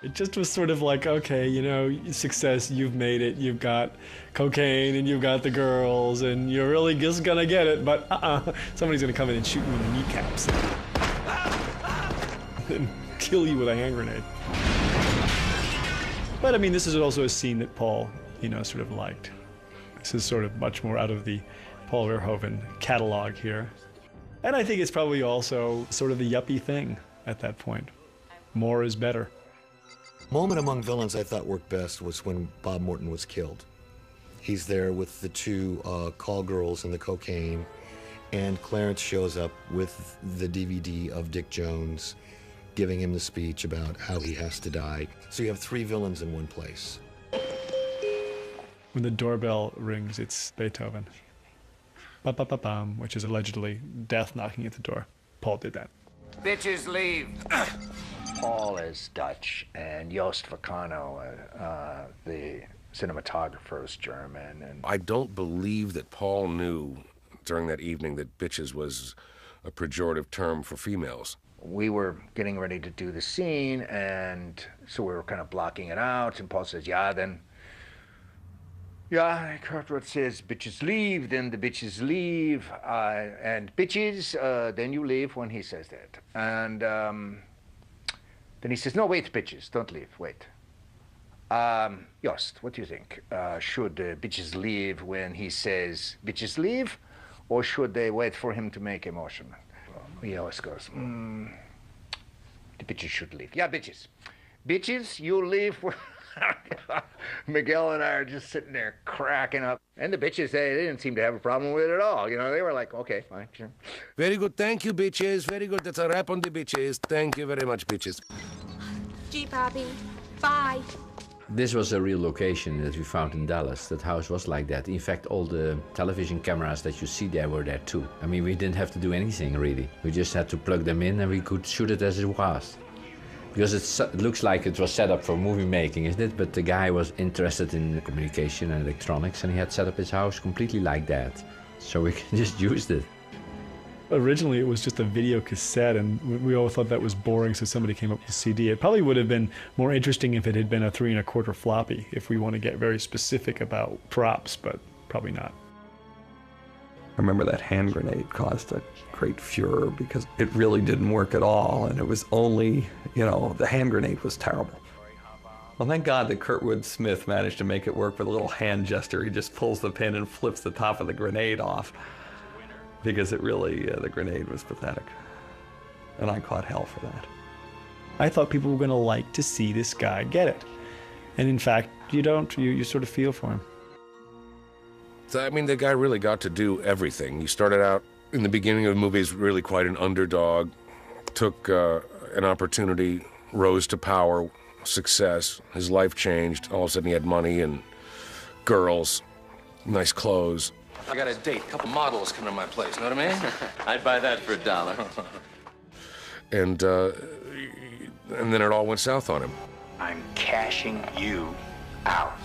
It just was sort of like, okay, you know, success, you've made it, you've got cocaine and you've got the girls and you're really just gonna get it, but somebody's gonna come in and shoot you in the kneecaps and kill you with a hand grenade. But I mean, this is also a scene that Paul, you know, sort of liked. This is sort of much more out of the Paul Verhoeven catalog here. And I think it's probably also sort of the yuppie thing at that point. More is better. Moment among villains I thought worked best was when Bob Morton was killed. He's there with the two call girls and the cocaine, and Clarence shows up with the DVD of Dick Jones giving him the speech about how he has to die. So you have three villains in one place. When the doorbell rings, it's Beethoven. Ba-ba-ba-bam, which is allegedly death knocking at the door. Paul did that. Bitches leave. Paul is Dutch, and Joost Vacano, the cinematographer, is German. And I don't believe that Paul knew during that evening that bitches was a pejorative term for females. We were getting ready to do the scene, and so we were kind of blocking it out, and Paul says, yeah, Kurtwood says, bitches leave, then the bitches leave, and bitches, then you leave when he says that. And then he says, no, wait, bitches, don't leave, wait. Joost, what do you think? Should bitches leave when he says bitches leave, or should they wait for him to make a motion? Joost goes, the bitches should leave. Yeah, bitches. Bitches, you leave. Miguel and I are just sitting there cracking up. And the bitches, they didn't seem to have a problem with it at all. You know, they were like, okay, fine, sure. Very good, thank you, bitches. Very good, that's a wrap on the bitches. Thank you very much, bitches. Gee, Bobby, bye. This was a real location that we found in Dallas. That house was like that. In fact, all the television cameras that you see there were there too. I mean, we didn't have to do anything, really. We just had to plug them in and we could shoot it as it was. Because it looks like it was set up for movie making, isn't it? But the guy was interested in communication and electronics, and he had set up his house completely like that. So we just used it. Originally, it was just a video cassette, and we all thought that was boring, so somebody came up with a CD. It probably would have been more interesting if it had been a 3 1/4 floppy, if we want to get very specific about props, but probably not. I remember that hand grenade caused a great furor because it really didn't work at all, and it was only, you know, the hand grenade was terrible. Well, thank God that Kurtwood Smith managed to make it work with a little hand gesture. He just pulls the pin and flips the top of the grenade off because it really, the grenade was pathetic. And I caught hell for that. I thought people were going to like to see this guy get it. And in fact, you don't. You sort of feel for him. I mean, the guy really got to do everything. He started out in the beginning of the movie as really quite an underdog, took an opportunity, rose to power, success. His life changed. All of a sudden he had money and girls, nice clothes. I got a date, a couple models coming to my place, know what I mean? I'd buy that for $1. And then it all went south on him. I'm cashing you out.